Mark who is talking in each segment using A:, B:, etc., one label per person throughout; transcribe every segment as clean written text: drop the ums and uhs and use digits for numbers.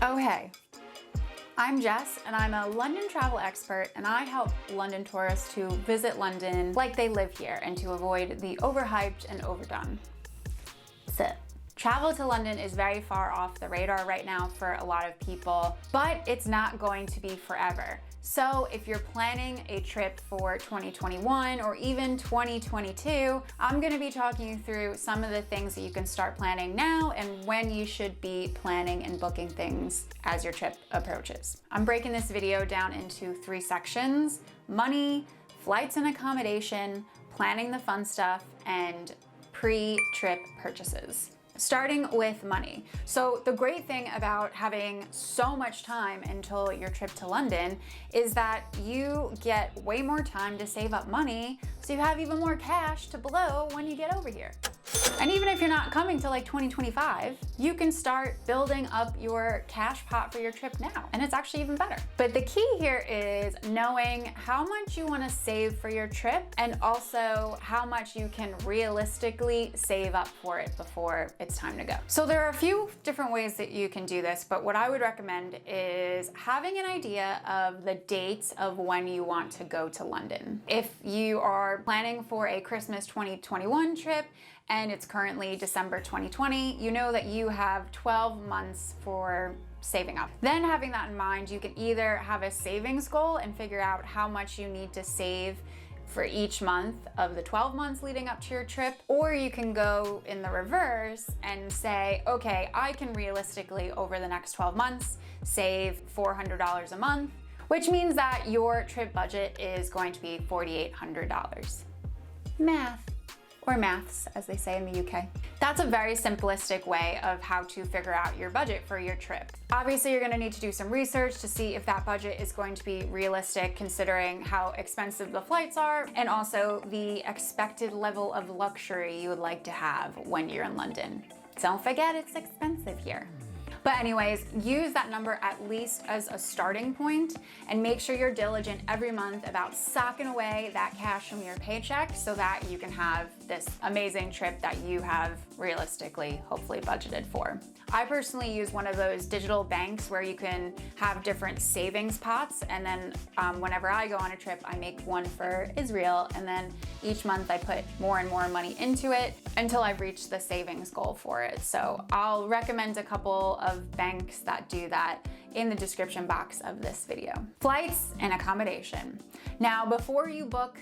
A: Oh hey, I'm Jess and I'm a London travel expert, and I help London tourists to visit London like they live here and to avoid the overhyped and overdone. That's it. Travel to London is very far off the radar right now for a lot of people, but it's not going to be forever. So if you're planning a trip for 2021 or even 2022, I'm going to be talking you through some of the things that you can start planning now and when you should be planning and booking things as your trip approaches. I'm breaking this video down into 3 sections: money, flights and accommodation, planning the fun stuff, and pre-trip purchases. Starting with money. So the great thing about having so much time until your trip to London is that you get way more time to save up money, so you have even more cash to blow when you get over here. And even if you're not coming till like 2025, you can start building up your cash pot for your trip now, and it's actually even better. But the key here is knowing how much you want to save for your trip and also how much you can realistically save up for it before it's time to go. So there are a few different ways that you can do this, but what I would recommend is having an idea of the dates of when you want to go to London. If you are planning for a Christmas 2021 trip, and it's currently December 2020, you know that you have 12 months for saving up. Then having that in mind, you can either have a savings goal and figure out how much you need to save for each month of the 12 months leading up to your trip, or you can go in the reverse and say, okay, I can realistically over the next 12 months save $400 a month, which means that your trip budget is going to be $4,800. Math. Or maths, as they say in the UK. That's a very simplistic way of how to figure out your budget for your trip. Obviously, you're gonna need to do some research to see if that budget is going to be realistic considering how expensive the flights are and also the expected level of luxury you would like to have when you're in London. Don't forget, it's expensive here. But anyways, use that number at least as a starting point and make sure you're diligent every month about socking away that cash from your paycheck so that you can have this amazing trip that you have realistically, hopefully budgeted for. I personally use one of those digital banks where you can have different savings pots, and then whenever I go on a trip, I make one for Israel, and then each month I put more and more money into it until I've reached the savings goal for it. So I'll recommend a couple of banks that do that in the description box of this video. Flights and accommodation. Now, before you book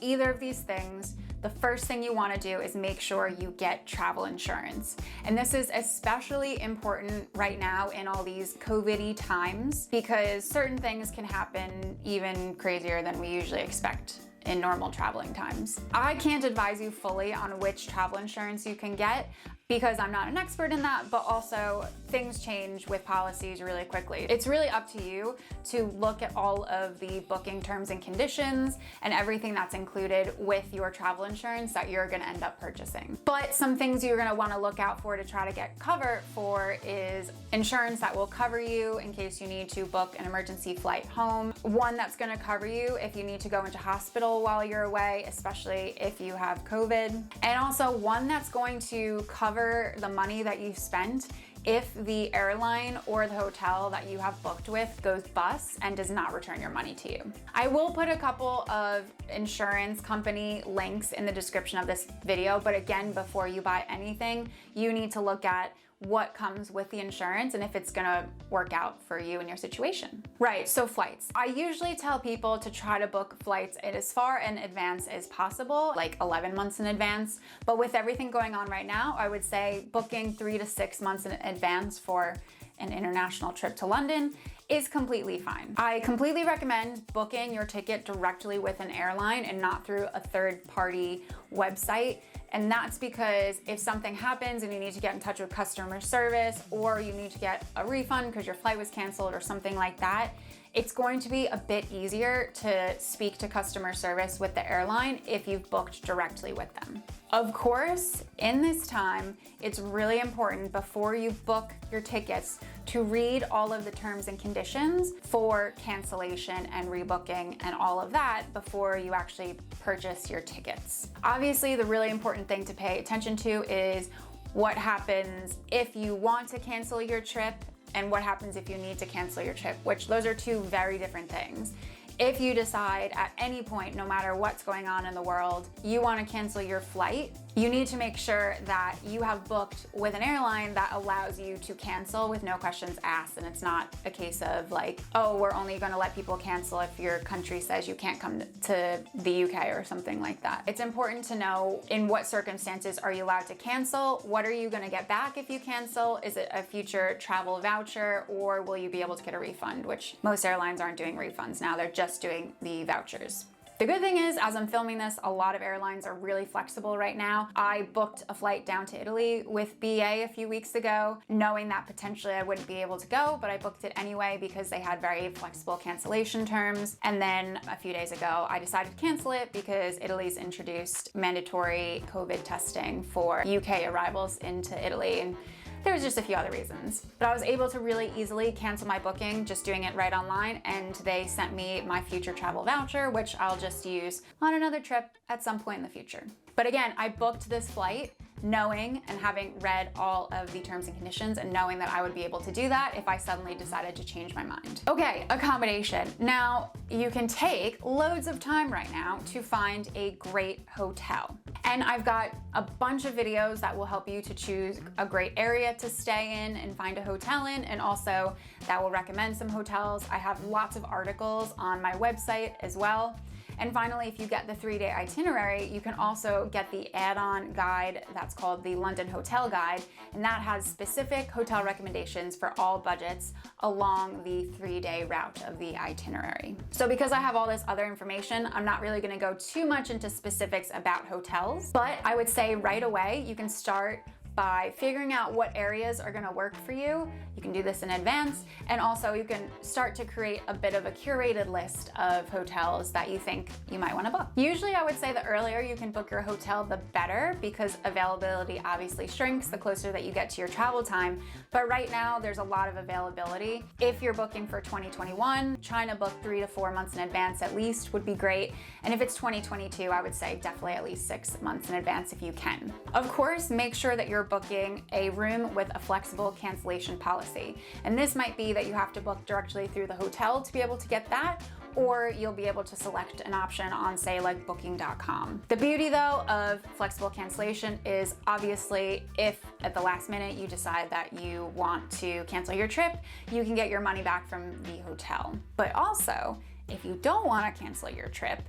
A: either of these things, the first thing you want to do is make sure you get travel insurance. And this is especially important right now in all these COVID-y times because certain things can happen even crazier than we usually expect in normal traveling times. I can't advise you fully on which travel insurance you can get because I'm not an expert in that, but also things change with policies really quickly. It's really up to you to look at all of the booking terms and conditions and everything that's included with your travel insurance that you're gonna end up purchasing. But some things you're gonna wanna look out for to try to get cover for is insurance that will cover you in case you need to book an emergency flight home, one that's gonna cover you if you need to go into hospital while you're away, especially if you have COVID, and also one that's going to cover the money that you've spent if the airline or the hotel that you have booked with goes bust and does not return your money to you. I will put a couple of insurance company links in the description of this video, but again, before you buy anything, you need to look at what comes with the insurance and if it's gonna work out for you and your situation. Right, so flights. I usually tell people to try to book flights as far in advance as possible, like 11 months in advance. But with everything going on right now, I would say booking 3 to 6 months in advance for an international trip to London is completely fine. I completely recommend booking your ticket directly with an airline and not through a third-party website. And that's because if something happens and you need to get in touch with customer service or you need to get a refund because your flight was canceled or something like that, it's going to be a bit easier to speak to customer service with the airline if you've booked directly with them. Of course, in this time, it's really important before you book your tickets to read all of the terms and conditions for cancellation and rebooking and all of that before you actually purchase your tickets. Obviously, the really important thing to pay attention to is what happens if you want to cancel your trip and what happens if you need to cancel your trip, which those are two very different things. If you decide at any point, no matter what's going on in the world, you want to cancel your flight, you need to make sure that you have booked with an airline that allows you to cancel with no questions asked. And it's not a case of like, oh, we're only going to let people cancel if your country says you can't come to the UK or something like that. It's important to know in what circumstances are you allowed to cancel? What are you going to get back if you cancel? Is it a future travel voucher, or will you be able to get a refund? Which most airlines aren't doing refunds now. They're just doing the vouchers. The good thing is, as I'm filming this, a lot of airlines are really flexible right now. I booked a flight down to Italy with BA a few weeks ago, knowing that potentially I wouldn't be able to go, but I booked it anyway because they had very flexible cancellation terms. And then a few days ago, I decided to cancel it because Italy's introduced mandatory COVID testing for UK arrivals into Italy. And there was just a few other reasons. But I was able to really easily cancel my booking just doing it right online, and they sent me my future travel voucher, which I'll just use on another trip at some point in the future. But again, I booked this flight knowing and having read all of the terms and conditions and knowing that I would be able to do that if I suddenly decided to change my mind. Okay, accommodation. Now, you can take loads of time right now to find a great hotel. And I've got a bunch of videos that will help you to choose a great area to stay in and find a hotel in, and also that will recommend some hotels. I have lots of articles on my website as well. And finally, if you get the 3-day itinerary, you can also get the add-on guide that's called the London Hotel Guide, and that has specific hotel recommendations for all budgets along the 3-day route of the itinerary. So because I have all this other information, I'm not really gonna go too much into specifics about hotels, but I would say right away, you can start by figuring out what areas are gonna work for you. You can do this in advance, and also you can start to create a bit of a curated list of hotels that you think you might wanna book. Usually I would say the earlier you can book your hotel, the better, because availability obviously shrinks the closer that you get to your travel time. But right now there's a lot of availability. If you're booking for 2021, trying to book 3 to 4 months in advance at least would be great. And if it's 2022, I would say definitely at least 6 months in advance if you can. Of course, make sure that you're booking a room with a flexible cancellation policy. And this might be that you have to book directly through the hotel to be able to get that, or you'll be able to select an option on, say, like booking.com. The beauty though of flexible cancellation is obviously if at the last minute you decide that you want to cancel your trip, you can get your money back from the hotel. But also, if you don't want to cancel your trip,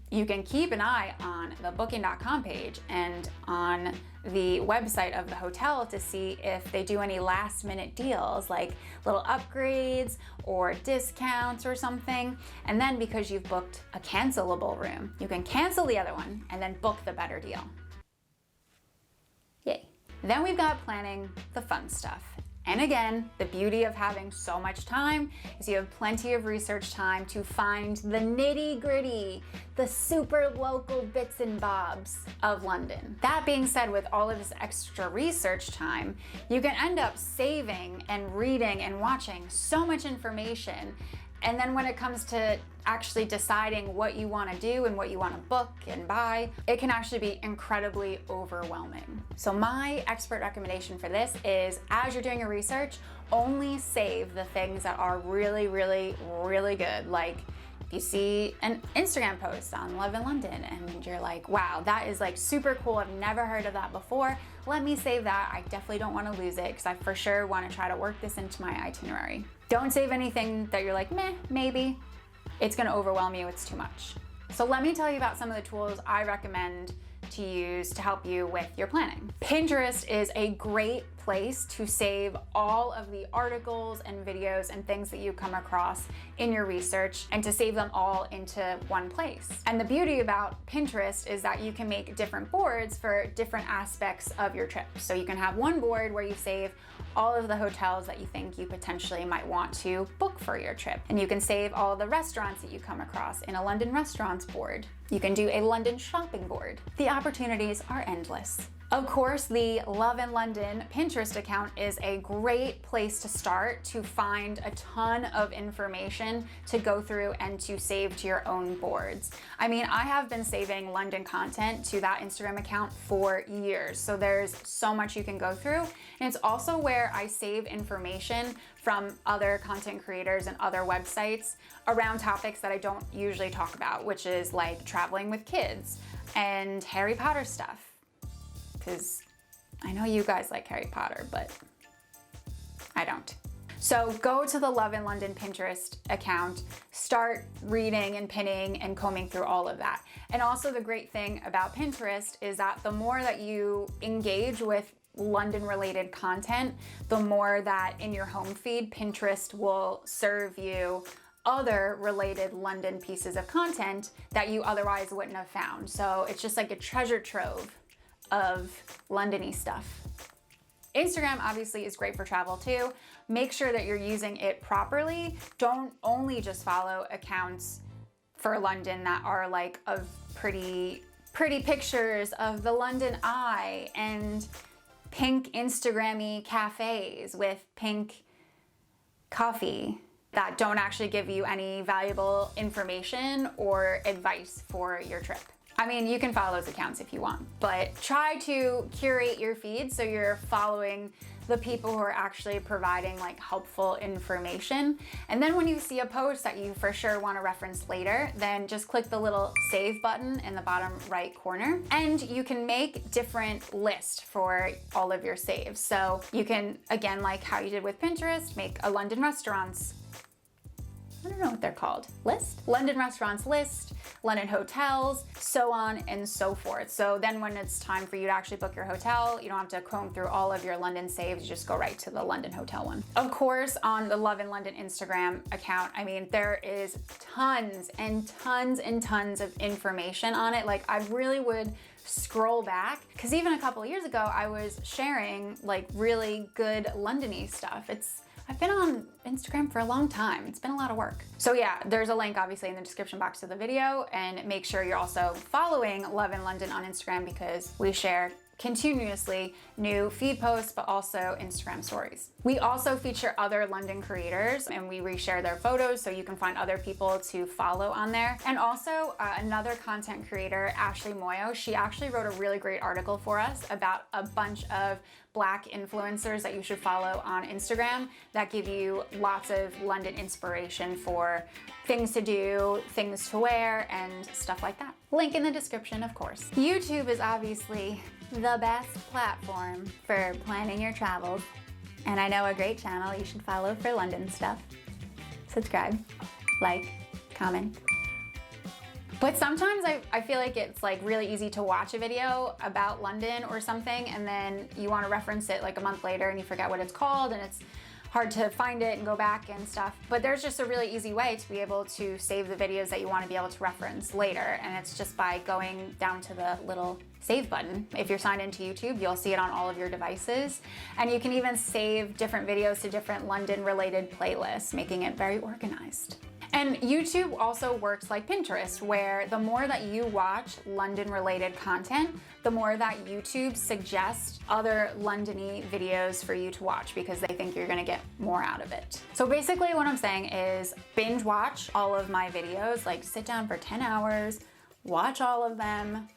A: you can keep an eye on the booking.com page and on the website of the hotel to see if they do any last minute deals, like little upgrades or discounts or something. And then because you've booked a cancelable room, you can cancel the other one and then book the better deal. Yay. Then we've got planning the fun stuff. And again, the beauty of having so much time is you have plenty of research time to find the nitty-gritty, the super local bits and bobs of London. That being said, with all of this extra research time, you can end up saving and reading and watching so much information. And then when it comes to actually deciding what you want to do and what you want to book and buy, it can actually be incredibly overwhelming. So my expert recommendation for this is, as you're doing your research, only save the things that are really, really, really good. Like if you see an Instagram post on Love in London and you're like, wow, that is like super cool, I've never heard of that before, let me save that. I definitely don't want to lose it because I for sure want to try to work this into my itinerary. Don't save anything that you're like, meh, maybe. It's going to overwhelm you, it's too much. So let me tell you about some of the tools I recommend to use to help you with your planning. Pinterest is a great place to save all of the articles and videos and things that you come across in your research, and to save them all into one place. And the beauty about Pinterest is that you can make different boards for different aspects of your trip. So you can have one board where you save all of the hotels that you think you potentially might want to book for your trip. And you can save all of the restaurants that you come across in a London restaurants board. You can do a London shopping board. The opportunities are endless. Of course, the Love in London Pinterest account is a great place to start to find a ton of information to go through and to save to your own boards. I mean, I have been saving London content to that Instagram account for years, so there's so much you can go through. And it's also where I save information from other content creators and other websites around topics that I don't usually talk about, which is like traveling with kids and Harry Potter stuff. Because I know you guys like Harry Potter, but I don't. So go to the Love in London Pinterest account, start reading and pinning and combing through all of that. And also the great thing about Pinterest is that the more that you engage with London related content, the more that in your home feed, Pinterest will serve you other related London pieces of content that you otherwise wouldn't have found. So it's just like a treasure trove of London-y stuff. Instagram obviously is great for travel too. Make sure that you're using it properly. Don't only just follow accounts for London that are like of pretty pictures of the London Eye and pink Instagram-y cafes with pink coffee that don't actually give you any valuable information or advice for your trip. I mean, you can follow those accounts if you want, but try to curate your feed so you're following the people who are actually providing like helpful information. And then when you see a post that you for sure want to reference later, then just click the little save button in the bottom right corner, and you can make different lists for all of your saves. So you can, again, like how you did with Pinterest, make a London restaurants, I don't know what they're called, list? London restaurants list, London hotels, so on and so forth. So then when it's time for you to actually book your hotel, you don't have to comb through all of your London saves, you just go right to the London hotel one. Of course, on the Love in London Instagram account, I mean, there is tons and tons and tons of information on it. Like, I really would scroll back, because even a couple of years ago, I was sharing like really good London-y stuff. I've been on Instagram for a long time. It's been a lot of work. So yeah, there's a link obviously in the description box of the video, and make sure you're also following Love in London on Instagram because we share continuously new feed posts, but also Instagram stories. We also feature other London creators and we reshare their photos so you can find other people to follow on there. And also another content creator, Ashley Moyo, she actually wrote a really great article for us about a bunch of Black influencers that you should follow on Instagram that give you lots of London inspiration for things to do, things to wear, and stuff like that. Link in the description, of course. YouTube is obviously the best platform for planning your travels, and I know a great channel you should follow for London stuff. Subscribe, like, comment. But sometimes I feel like it's like really easy to watch a video about London or something, and then you want to reference it like a month later and you forget what it's called, and it's hard to find it and go back and stuff. But there's just a really easy way to be able to save the videos that you want to be able to reference later, and it's just by going down to the little save button. If you're signed into YouTube, you'll see it on all of your devices, and you can even save different videos to different London related playlists, making it very organized. And YouTube also works like Pinterest, where the more that you watch London related content, the more that YouTube suggests other London-y videos for you to watch because they think you're gonna get more out of it. So basically what I'm saying is binge watch all of my videos, like sit down for 10 hours, watch all of them.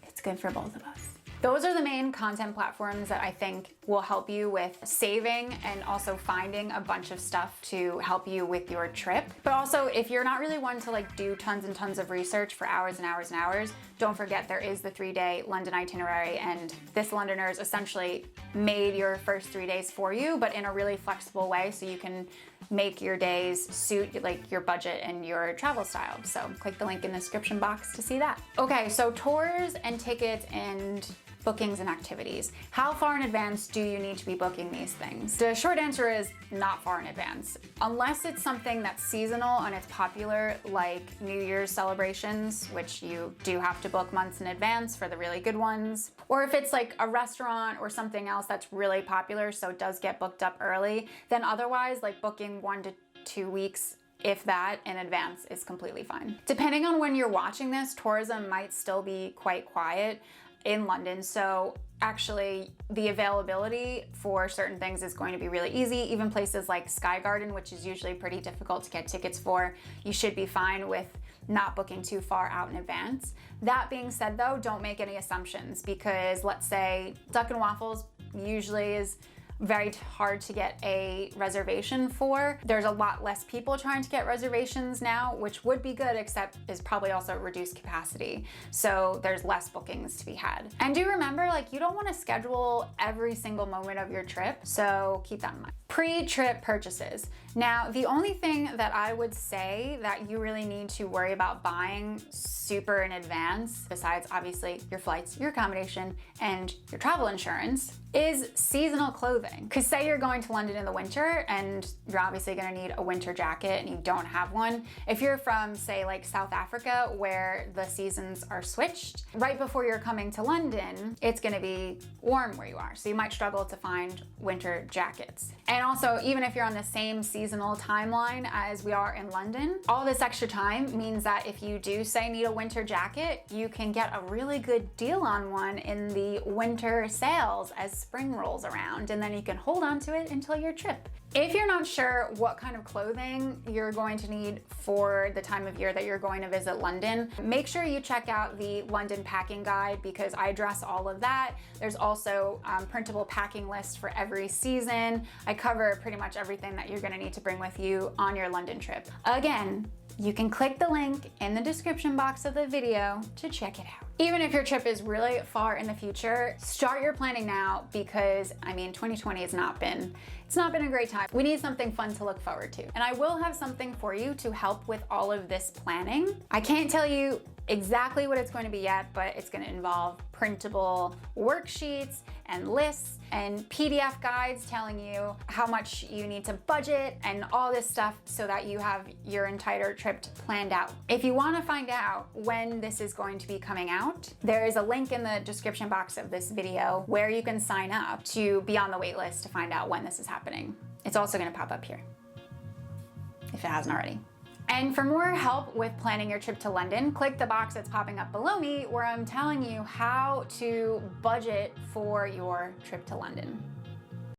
A: It's good for both of us. Those are the main content platforms that I think will help you with saving and also finding a bunch of stuff to help you with your trip. But also, if you're not really one to like do tons and tons of research for hours and hours and hours, don't forget there is the 3-day London itinerary, and this Londoners essentially made your first 3 days for you, but in a really flexible way so you can make your days suit like your budget and your travel style. So click the link in the description box to see that. Okay, so tours and tickets and bookings and activities. How far in advance do you need to be booking these things? The short answer is not far in advance. Unless it's something that's seasonal and it's popular, like New Year's celebrations, which you do have to book months in advance for the really good ones. Or if it's like a restaurant or something else that's really popular, so it does get booked up early, then otherwise like booking 1 to 2 weeks, if that, in advance is completely fine. Depending on when you're watching this, tourism might still be quite quiet. in London, so actually the availability for certain things is going to be really easy. Even places like Sky Garden, which is usually pretty difficult to get tickets for, you should be fine with not booking too far out in advance. That being said though, don't make any assumptions, because let's say Duck and Waffles usually is very hard to get a reservation for. There's a lot less people trying to get reservations now, which would be good, except is probably also reduced capacity. So there's less bookings to be had. And do remember, like, you don't want to schedule every single moment of your trip, so keep that in mind. Pre-trip purchases. Now, the only thing that I would say that you really need to worry about buying super in advance, besides obviously your flights, your accommodation, and your travel insurance, is seasonal clothing. Because say you're going to London in the winter and you're obviously gonna need a winter jacket and you don't have one. If you're from, say, like South Africa, where the seasons are switched, right before you're coming to London, it's gonna be warm where you are. So you might struggle to find winter jackets. And also, even if you're on the same seasonal timeline as we are in London, all this extra time means that if you do, say, need a winter jacket, you can get a really good deal on one in the winter sales as spring rolls around, and then you can hold on to it until your trip. If you're not sure what kind of clothing you're going to need for the time of year that you're going to visit London, make sure you check out the London packing guide, because I address all of that. There's also printable packing lists for every season. I cover pretty much everything that you're gonna need to bring with you on your London trip. Again, you can click the link in the description box of the video to check it out. Even if your trip is really far in the future, start your planning now, because I mean, 2020 has not been a great time. We need something fun to look forward to. And I will have something for you to help with all of this planning. I can't tell you exactly what it's going to be yet, but it's going to involve printable worksheets and lists and PDF guides telling you how much you need to budget and all this stuff, so that you have your entire trip planned out. If you want to find out when this is going to be coming out, there is a link in the description box of this video where you can sign up to be on the wait list to find out when this is happening. It's also going to pop up here if it hasn't already. And for more help with planning your trip to London, click the box that's popping up below me, where I'm telling you how to budget for your trip to London.